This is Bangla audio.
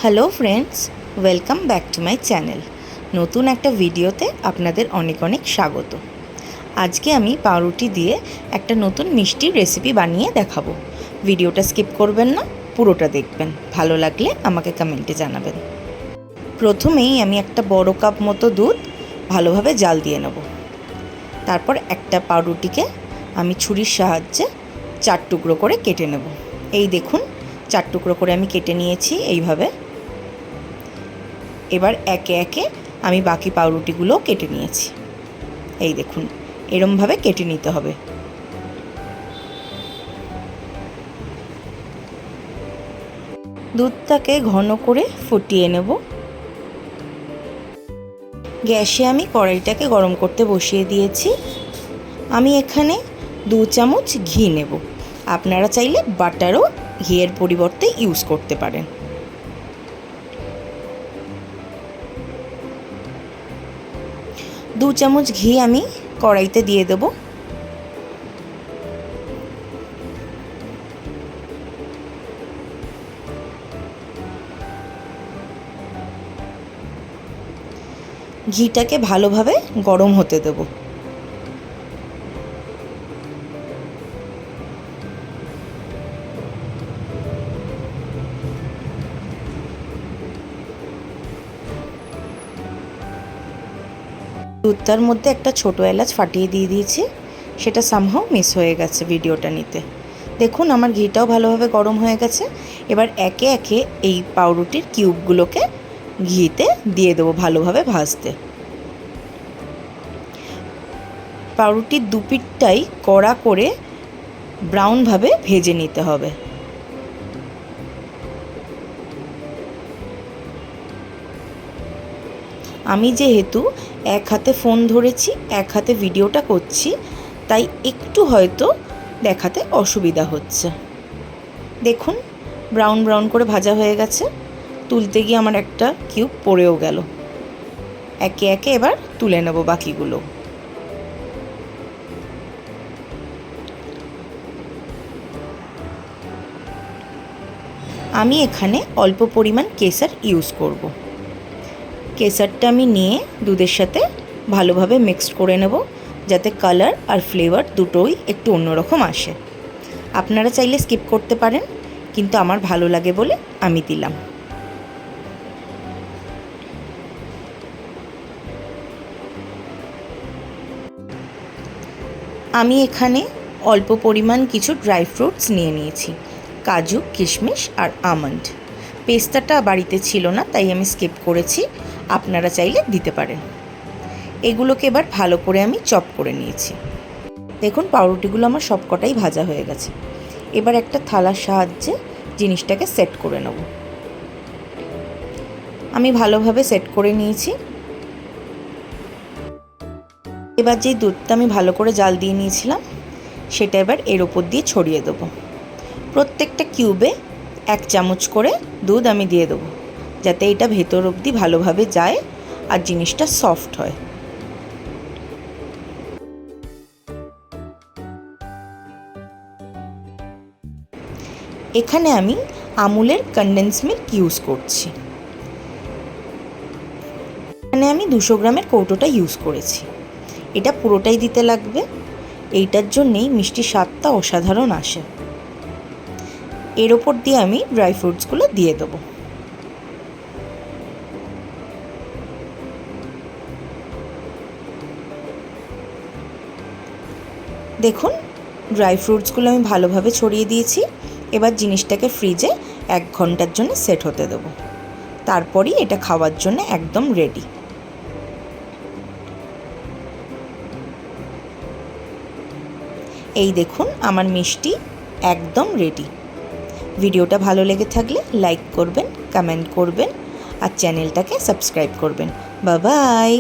Hello friends, welcome back to my channel. নতুন একটা ভিডিওতে আপনাদের অনেক অনেক স্বাগত। আজকে আমি পাউরুটি দিয়ে একটা নতুন মিষ্টির রেসিপি বানিয়ে দেখাবো। ভিডিওটা স্কিপ করবেন না, পুরোটা দেখবেন। ভালো লাগলে আমাকে কমেন্টে জানাবেন। প্রথমেই আমি একটা বড় কাপ মতো দুধ ভালোভাবে জাল দিয়ে নেব। তারপর একটা পাউরুটিকে আমি ছুরির সাহায্যে 4 টুকরো করে কেটে নেব। এই দেখুন, 4 টুকরো করে আমি কেটে নিয়েছি এইভাবে। এবার একে একে আমি বাকি পাউরুটিগুলো কেটে নিয়েছি। এই দেখুন, এরমভাবে কেটে নিতে হবে। দুধটাকে ঘন করে ফুটিয়ে নেব। গ্যাসে আমি কড়াইটাকে গরম করতে বসিয়ে দিয়েছি। আমি এখানে 2 চামচ ঘি নেব। আপনারা চাইলে বাটারও ঘিয়ের পরিবর্তে ইউজ করতে পারেন। দু চামচ ঘি আমি কড়াইতে দিয়ে দেব। ঘিটাকে ভালোভাবে গরম হতে দেব। দুধটার মধ্যে একটা ছোটো এলাচ ফাটিয়ে দিয়ে দিয়েছি, সেটা সামহাও মিস হয়ে গেছে ভিডিওটা নিতে। দেখুন, আমার ঘিটাও ভালোভাবে গরম হয়ে গেছে। এবার একে একে এই পাউরুটির কিউবগুলোকে ঘিতে দিয়ে দেবো ভালোভাবে ভাজতে। পাউরুটির দুপিঠটাই কড়া করে ব্রাউনভাবে ভেজে নিতে হবে। আমি যেহেতু এক হাতে ফোন ধরেছি, এক হাতে ভিডিওটা করছি, তাই একটু হয়তো দেখাতে অসুবিধা হচ্ছে। দেখুন, ব্রাউন ব্রাউন করে ভাজা হয়ে গেছে। তুলতে গিয়ে আমার একটা কিউব পড়েও গেল। একে একে এবার তুলে নেব বাকিগুলো। আমি এখানে অল্প পরিমাণ কেশর ইউজ করব। কেশরটা আমি নিয়ে দুধের সাথে ভালোভাবে মিক্সড করে নেব, যাতে কালার আর ফ্লেভার দুটোই একটু অন্যরকম আসে। আপনারা চাইলে স্কিপ করতে পারেন, কিন্তু আমার ভালো লাগে বলে আমি দিলাম। আমি এখানে অল্প পরিমাণ কিছু ড্রাই ফ্রুটস নিয়ে নিয়েছি, কাজু, কিশমিশ আর আমন্ড। পেস্তাটা বাড়িতে ছিল না, তাই আমি স্কিপ করেছি। আপনারা চাইলে দিতে পারেন। এগুলোকে এবার ভালো করে আমি চপ করে নিয়েছি। দেখুন, পাউরুটিগুলো আমার সবকটাই ভাজা হয়ে গেছে। এবার একটা থালার সাহায্যে জিনিসটাকে সেট করে নেব। আমি ভালোভাবে সেট করে নিয়েছি। এবার যেই দুধটা আমি ভালো করে জাল দিয়ে নিয়েছিলাম, সেটা এবার এর ওপর দিয়ে ছড়িয়ে দেবো। প্রত্যেকটা কিউবে 1 চামচ করে দুধ আমি দিয়ে দেবো, যাতে এটা ভেতর অবধি ভালোভাবে যায় আর জিনিসটা সফট হয়। এখানে আমি আমুলের কনডেন্স মিল্ক ইউজ করছি। এখানে আমি 200 গ্রামের কৌটোটা ইউজ করেছি। এটা পুরোটাই দিতে লাগবে। এইটার জন্যেই মিষ্টির স্বাদটা অসাধারণ আসে। এর ওপর দিয়ে আমি ড্রাই ফ্রুটসগুলো দিয়ে দেবো। দেখুন, ড্রাই ফ্রুটসগুলো আমি ভালোভাবে ছড়িয়ে দিয়েছি। এবার জিনিসটাকে ফ্রিজে 1 ঘন্টার জন্য সেট হতে দেবো। তারপরই এটা খাওয়ার জন্য একদম রেডি। এই দেখুন, আমার মিষ্টি একদম রেডি। ভিডিওটা ভালো লেগে থাকলে লাইক করবেন, কমেন্ট করবেন আর চ্যানেলটাকে সাবস্ক্রাইব করবেন। Bye bye.